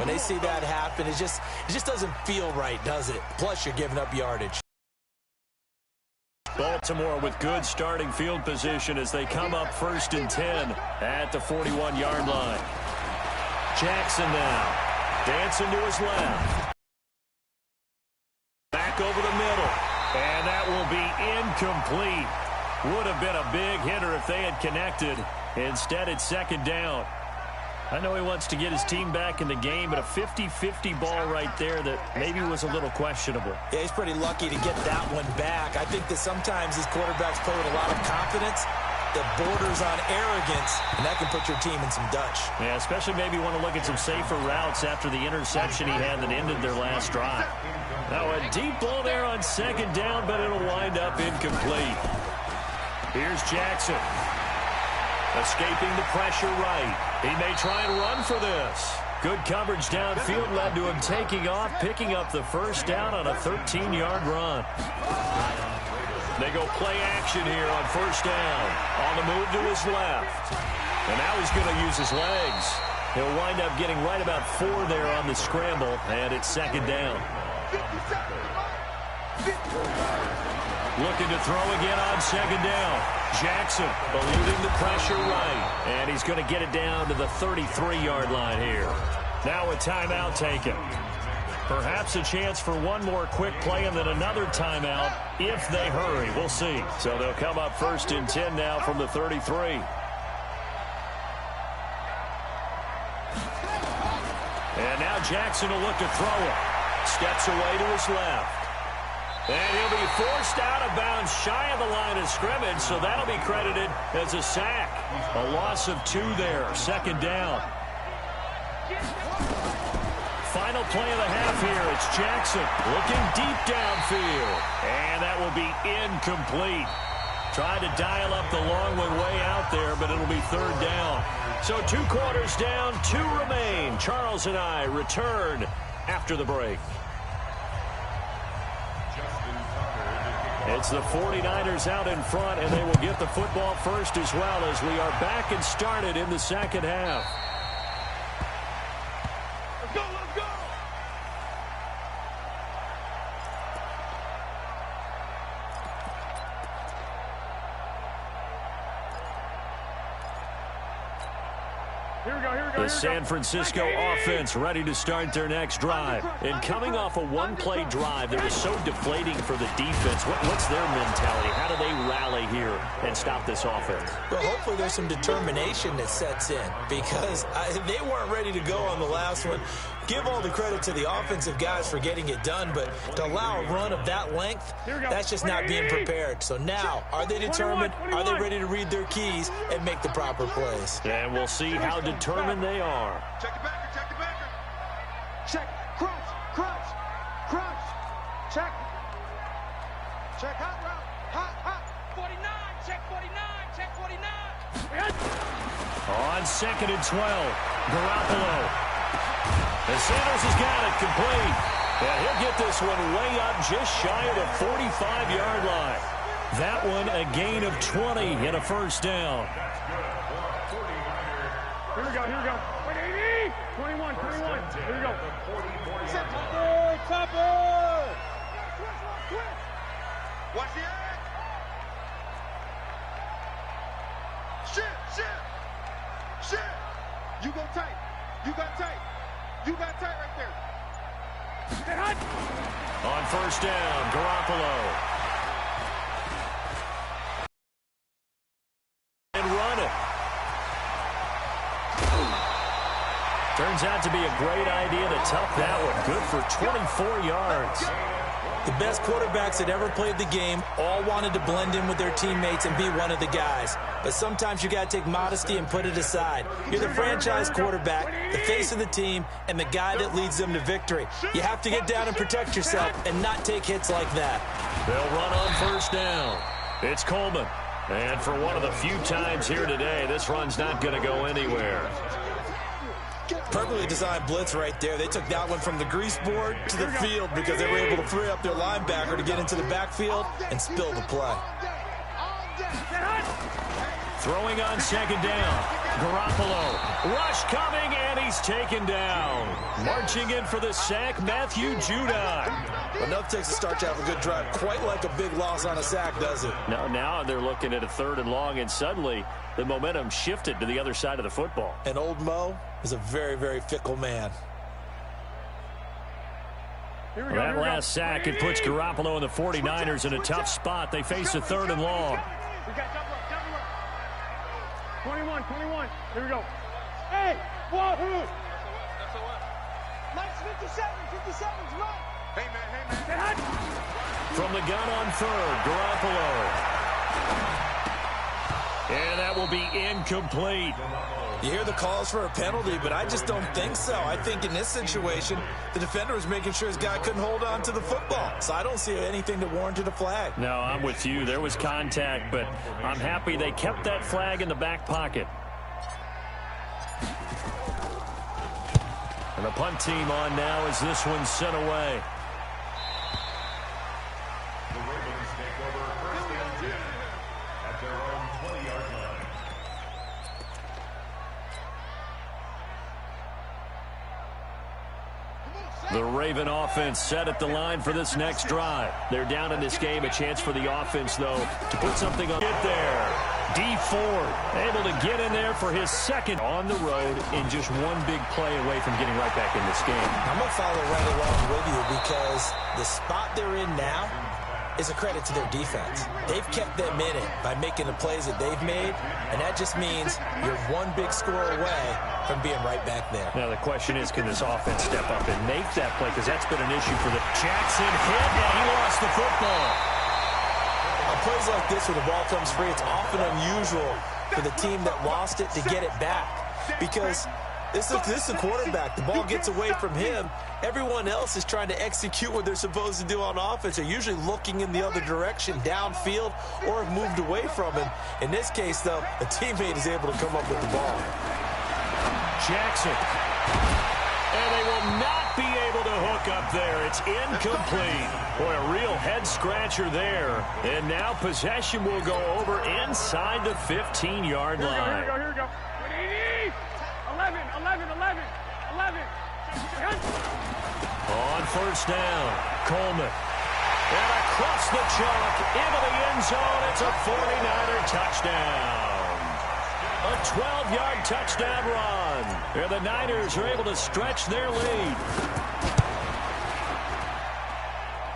When they see that happen, it just doesn't feel right, does it? Plus, you're giving up yardage. Baltimore with good starting field position as they come up 1st and 10 at the 41-yard line. Jackson now dancing to his left. Back over the middle. And that will be incomplete. Would have been a big hitter if they had connected. Instead, it's 2nd down. I know he wants to get his team back in the game, but a 50-50 ball right there that maybe was a little questionable. Yeah, he's pretty lucky to get that one back. I think that sometimes these quarterbacks play with a lot of confidence that borders on arrogance, and that can put your team in some Dutch. Yeah, especially maybe want to look at some safer routes after the interception he had that ended their last drive. Now a deep ball there on 2nd down, but it'll wind up incomplete. Here's Jackson. Escaping the pressure right. He may try and run for this. Good coverage downfield led to him taking off, picking up the 1st down on a 13-yard run. They go play action here on 1st down. On the move to his left. And now he's going to use his legs. He'll wind up getting right about 4 there on the scramble, and it's 2nd down. Looking to throw again on 2nd down. Jackson eluding the pressure right. And he's going to get it down to the 33-yard line here. Now a timeout taken. Perhaps a chance for one more quick play and then another timeout if they hurry. We'll see. So they'll come up 1st and 10 now from the 33. And now Jackson will look to throw it. Steps away to his left. And he'll be forced out of bounds shy of the line of scrimmage, so that'll be credited as a sack. A loss of 2 there, 2nd down. Final play of the half here. It's Jackson looking deep downfield. And that will be incomplete. Tried to dial up the long one way out there, but it'll be 3rd down. So 2 quarters down, 2 remain. Charles and I return after the break. It's the 49ers out in front, and they will get the football first as well as we are back and started in the 2nd half. Let's go, let's go! Here we go, here we go. The San Francisco offense ready to start their next drive. And coming off a one-play drive that was so deflating for the defense, what's their mentality? How do they rally here and stop this offense? Well, hopefully there's some determination that sets in because they weren't ready to go on the last one. Give all the credit to the offensive guys for getting it done, but to allow a run of that length, that's just not being prepared. So now, are they determined? Are they ready to read their keys and make the proper plays? And we'll see how determined they are. Check the backer, check the backer. Check, crunch, crunch, crunch. Check. Check hot route, hot, hot. 49, check 49, check 49. On 2nd and 12, Garoppolo. And Sanders has got it complete. And he'll get this one way up just shy of the 45-yard line. That one a gain of 20 and a 1st down. Here we go, here we go. 21, 21. Here we go. Topper, topper. Watch the egg. Shit. You go tight. You got tight. You got tight right there. On 1st down, Garoppolo. And run it. Turns out to be a great idea to tuck that one. Good for 24 yards. The best quarterbacks that ever played the game all wanted to blend in with their teammates and be one of the guys. But sometimes you got to take modesty and put it aside. You're the franchise quarterback, the face of the team, and the guy that leads them to victory. You have to get down and protect yourself and not take hits like that. They'll run on 1st down. It's Coleman. And for one of the few times here today, this run's not going to go anywhere. Perfectly designed blitz right there. They took that one from the grease board to the field because they were able to free up their linebacker to get into the backfield and spill the play. Throwing on 2nd down. Garoppolo, rush coming, and he's taken down. Marching in for the sack, Matthew Judon. Enough takes to start to have a good drive. Quite like a big loss on a sack, does it? No, now they're looking at a 3rd and long, and suddenly the momentum shifted to the other side of the football. And old Mo is a very, very fickle man. That last sack, it puts Garoppolo and the 49ers in a tough spot. They face a 3rd and long. We got double up. 21. Here we go. Hey, wahoo! Mike's 57's run. Hey, man. From the gun on 3rd, Garoppolo. And that will be incomplete. You hear the calls for a penalty, but I just don't think so. I think in this situation, the defender was making sure his guy couldn't hold on to the football. So I don't see anything that warranted a flag. No, I'm with you. There was contact, but I'm happy they kept that flag in the back pocket. And the punt team on now as this one's sent away. The Ravens take over 1st and 10 at their own 20-yard line. The Raven offense set at the line for this next drive. They're down in this game. A chance for the offense, though, to put something on it there. D Ford able to get in there for his 2nd on the road in just one big play away from getting right back in this game. I'm going to follow right along with you because the spot they're in now is a credit to their defense. They've kept them in it by making the plays that they've made, and that just means you're one big score away from being right back there. Now, the question is, can this offense step up and make that play? Because that's been an issue for the Jackson hit, and he lost the football. On plays like this where the ball comes free, it's often unusual for the team that lost it to get it back because this is a quarterback. The ball gets away from him. Everyone else is trying to execute what they're supposed to do on offense. They're usually looking in the other direction, downfield, or have moved away from him. In this case, though, a teammate is able to come up with the ball. Jackson. And they will not be able to hook up there. It's incomplete. Boy, a real head-scratcher there. And now possession will go over inside the 15-yard line. Here we go. 11. On 1st down, Coleman. And across the chalk into the end zone. It's a 49er touchdown. A 12-yard touchdown run. And the Niners are able to stretch their lead.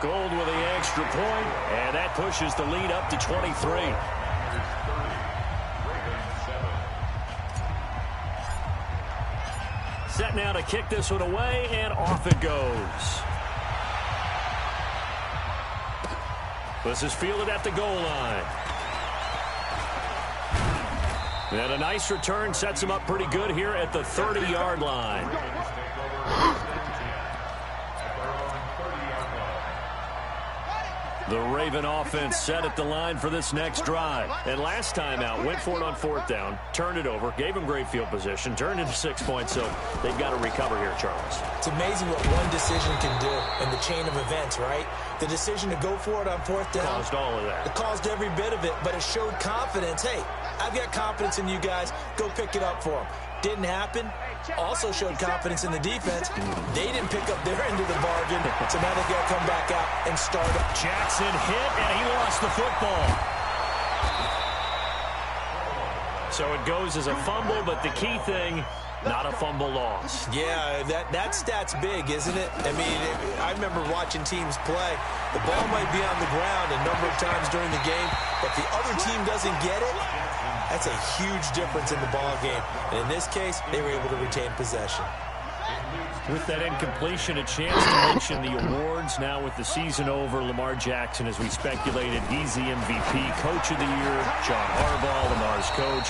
Gold with the extra point, and that pushes the lead up to 23. Set now to kick this one away, and off it goes. This is fielded at the goal line. And a nice return sets him up pretty good here at the 30-yard line. The Raven offense set at the line for this next drive. And last time out, went for it on 4th down, turned it over, gave him great field position, turned into 6 points, so they've got to recover here, Charles. It's amazing what one decision can do in the chain of events, right? The decision to go for it on 4th down. Caused all of that. It caused every bit of it, but it showed confidence. Hey, I've got confidence in you guys. Go pick it up for them. Didn't happen. Also showed confidence in the defense. They didn't pick up their end of the bargain, so now they've got to come back out and start it. Jackson hit, and he lost the football. So it goes as a fumble, but the key thing, not a fumble loss. Yeah, that stat's big, isn't it? I mean, I remember watching teams play. The ball might be on the ground a number of times during the game, but the other team doesn't get it. That's a huge difference in the ball game. And in this case, they were able to retain possession. With that incompletion, a chance to mention the awards. Now with the season over, Lamar Jackson, as we speculated, he's the MVP, Coach of the Year, John Harbaugh, Lamar's coach.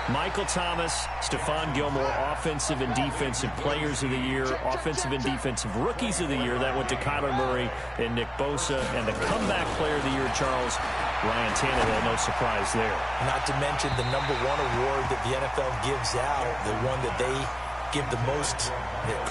Michael Thomas, Stephon Gilmore, Offensive and Defensive Players of the Year, Offensive and Defensive Rookies of the Year. That went to Kyler Murray and Nick Bosa. And the Comeback Player of the Year, Charles, Ryan Tannehill, no surprise there. Not to mention the #1 award that the NFL gives out, the one that they give the most,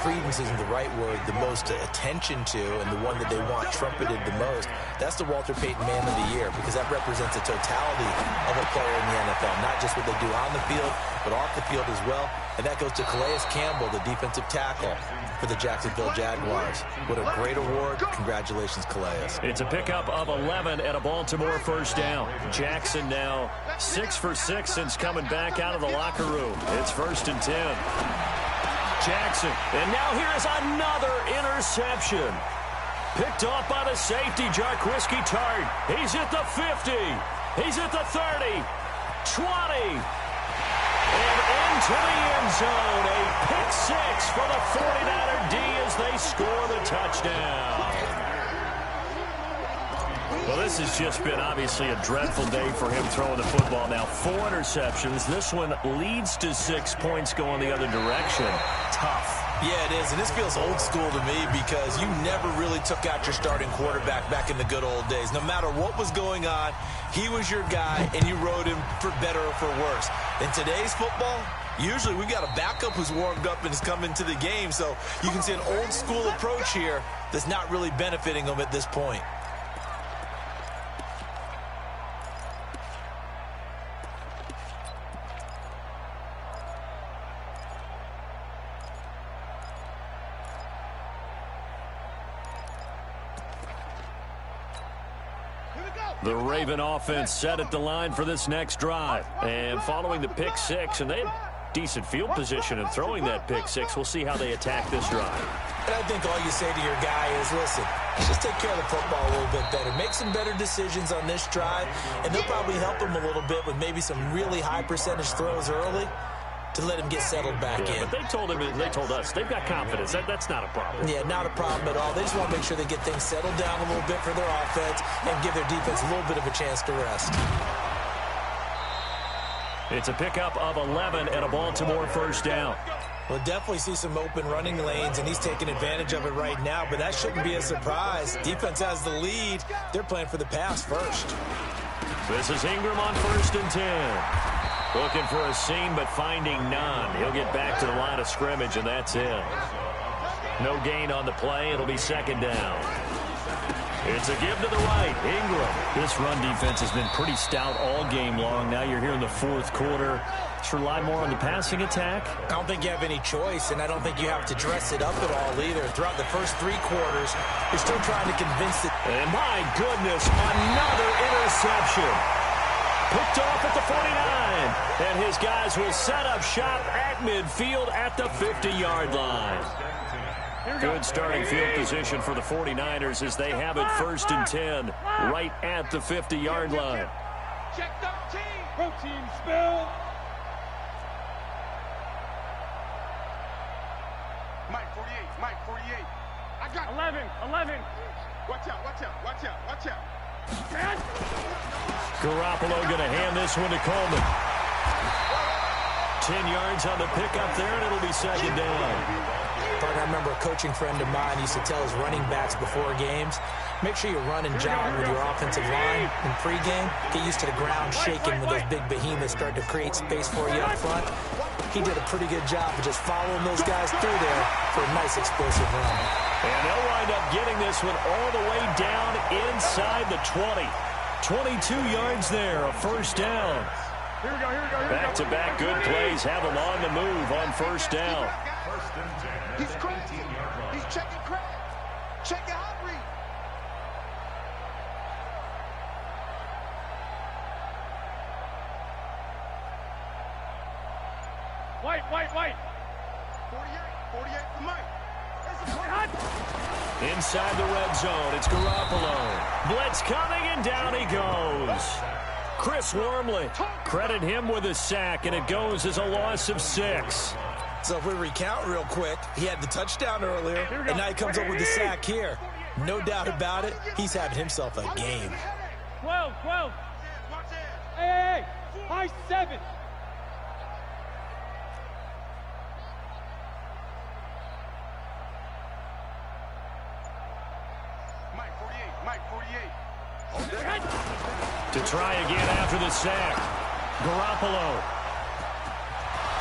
credence isn't the right word, the most attention to, and the one that they want trumpeted the most. That's the Walter Payton Man of the Year, because that represents the totality of a player in the NFL, not just what they do on the field, but off the field as well. And that goes to Calais Campbell, the defensive tackle for the Jacksonville Jaguars. What a great award. Congratulations, Calais. It's a pickup of 11 and a Baltimore first down. Jackson now 6 for 6 since coming back out of the locker room. It's 1st and 10. Jackson, and now here is another interception. Picked off by the safety, Jarquiski Tart. He's at the 50. He's at the 30. 20. And into the end zone. A pick 6 for the 49er D as they score the touchdown. Well, this has just been obviously a dreadful day for him throwing the football. Now 4 interceptions. This one leads to 6 points going the other direction. Tough. Yeah, it is, and this feels old school to me because you never really took out your starting quarterback back in the good old days. No matter what was going on, he was your guy, and you rode him for better or for worse. In today's football, usually we got a backup who's warmed up and is coming to the game, so you can see an old school approach here that's not really benefiting him at this point. The Raven offense set at the line for this next drive. And following the pick 6, and they had decent field position in throwing that pick 6. We'll see how they attack this drive. And I think all you say to your guy is, listen, just take care of the football a little bit better. Make some better decisions on this drive, and they'll probably help him a little bit with maybe some really high percentage throws early to let him get settled back in. But they told us they've got confidence. That's not a problem. Yeah, not a problem at all. They just want to make sure they get things settled down a little bit for their offense and give their defense a little bit of a chance to rest. It's a pickup of 11 and a Baltimore first down. We'll definitely see some open running lanes, and he's taking advantage of it right now, but that shouldn't be a surprise. Defense has the lead. They're playing for the pass first. This is Ingram on 1st and 10. Looking for a seam, but finding none. He'll get back to the line of scrimmage, and that's it. No gain on the play. It'll be 2nd down. It's a give to the right. Ingram. This run defense has been pretty stout all game long. Now you're here in the 4th quarter. Let's rely more on the passing attack. I don't think you have any choice, and I don't think you have to dress it up at all either. Throughout the first 3 quarters, you're still trying to convince it. And my goodness, another interception. Picked off at the 49, and his guys will set up shop at midfield at the 50-yard line. Good starting field position for the 49ers as they have it 1st and 10 right at the 50-yard line. Check 13. Protein spill. Mike 48. Mike 48. I got 11. Watch out. Watch out. Garoppolo going to hand this one to Coleman. 10 yards on the pickup there, and it'll be 2nd down. I remember a coaching friend of mine used to tell his running backs before games, make sure you run and jog with your offensive line in pregame. Get used to the ground shaking when those big behemoths start to create space for you up front. He did a pretty good job of just following those guys through there for a nice explosive run. And they'll wind up getting this one all the way down inside the 20. 22 yards there, a 1st down. Here we go. Back-to-back good plays have them on the move on 1st down. He's crazy. He's checking crack. Check your hot read. White. 48 for Mike. Inside the red zone, it's Garoppolo. Blitz coming, and down he goes. Chris Wormley, credit him with a sack, and it goes as a loss of 6. So if we recount real quick, he had the touchdown earlier, and now he comes up with the sack here. No doubt about it, he's having himself a game. 12. Hey. High 7. Mike 48. To try again after the sack. Garoppolo.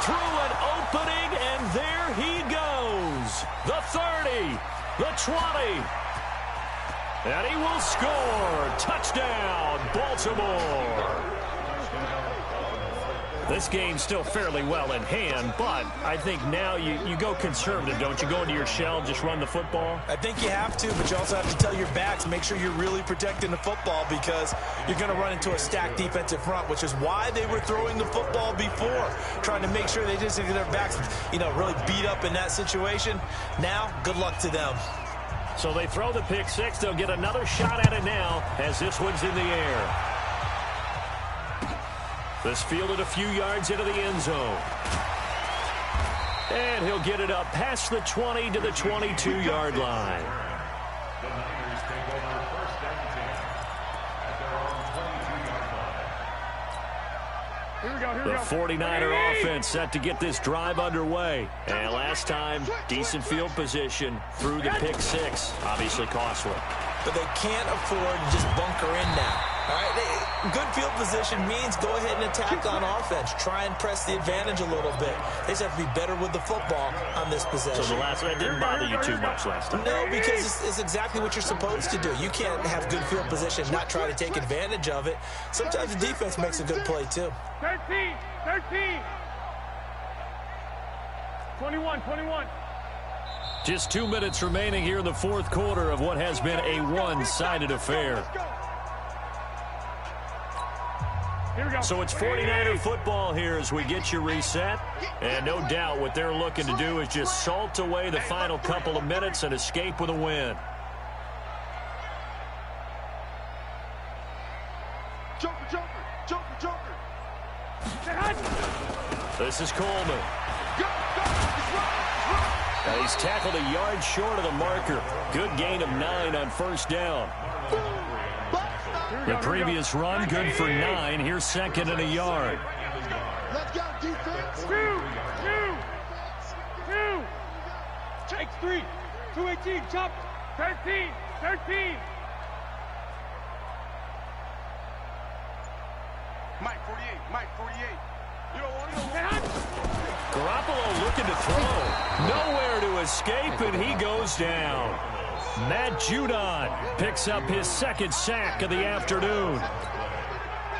Through an opening, and there he goes. The 30, the 20. And he will score. Touchdown, Baltimore. This game's still fairly well in hand, but I think now you go conservative, don't you? Go into your shell, just run the football? I think you have to, but you also have to tell your backs, make sure you're really protecting the football because you're going to run into a stacked defensive front, which is why they were throwing the football before, trying to make sure they just get their backs, really beat up in that situation. Now, good luck to them. So they throw the pick six. They'll get another shot at it now as this one's in the air. This fielded a few yards into the end zone. And he'll get it up past the 20 to the 22-yard line. The Niners take over first and 10 at their own 22-yard line. Here we go. The 49er offense set to get this drive underway. And last time, decent field position through the pick six. Obviously costly. But they can't afford to just bunker in now. All right, good field position means go ahead and attack on offense. Try and press the advantage a little bit. They just have to be better with the football on this possession. So the last one didn't bother you too much last time? No, because it's exactly what you're supposed to do. You can't have good field position and not try to take advantage of it. Sometimes the defense makes a good play, too. 13, 21. Just 2 minutes remaining here in the fourth quarter of what has been a one-sided affair. So it's 49er football here as we get you reset. And no doubt what they're looking to do is just salt away the final couple of minutes and escape with a win. Joker. This is Coleman. He's tackled a yard short of the marker. Good gain of 9 on first down. The previous run, good for 9. Here's second and a yard. Let's go, defense. Two. Takes 3. 218, jump. 13. Mike 48. You don't want to go. Garoppolo looking to throw. Nowhere to escape, and he goes down. Matt Judon picks up his second sack of the afternoon.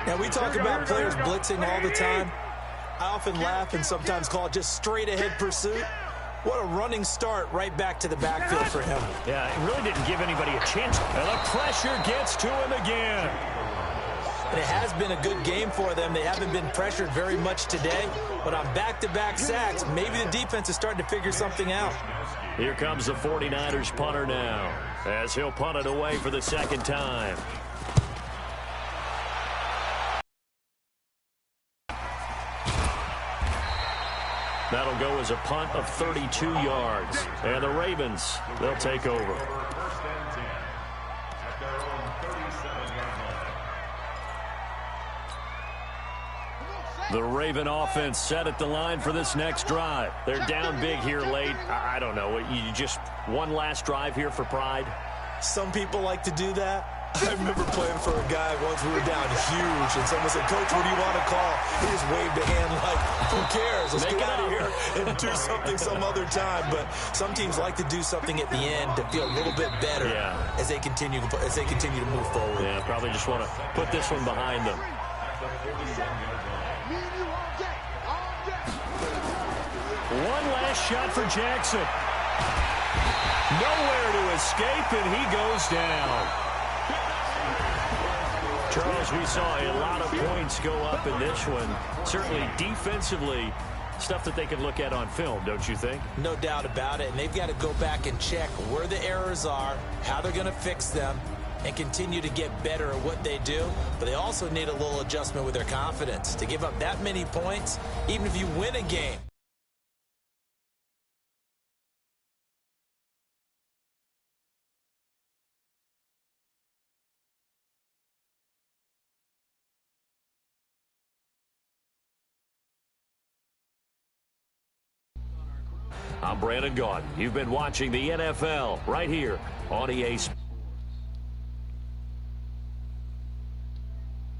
Now, we talk about players blitzing all the time. I often laugh and sometimes call it just straight-ahead pursuit. What a running start right back to the backfield for him. Yeah, it really didn't give anybody a chance. And the pressure gets to him again. And it has been a good game for them. They haven't been pressured very much today. But on back-to-back sacks, maybe the defense is starting to figure something out. Here comes the 49ers punter now, as he'll punt it away for the second time. That'll go as a punt of 32 yards. And the Ravens, they'll take over. First and 10 at their own 37-yard line. The Raven offense set at the line for this next drive. They're down big here late. I don't know. You just one last drive here for pride? Some people like to do that. I remember playing for a guy once we were down huge, and someone said, "Coach, what do you want to call?" He just waved a hand like, who cares? Let's get out of here and do something some other time. But some teams like to do something at the end to feel a little bit better as they continue to move forward. Yeah, probably just want to put this one behind them. One last shot for Jackson. Nowhere to escape, and he goes down. Charles, we saw a lot of points go up in this one. Certainly defensively, stuff that they can look at on film, don't you think? No doubt about it. And they've got to go back and check where the errors are, how they're going to fix them, and continue to get better at what they do. But they also need a little adjustment with their confidence. To give up that many points, even if you win a game, I'm Brandon Gaudin. You've been watching the NFL right here on EA Sports.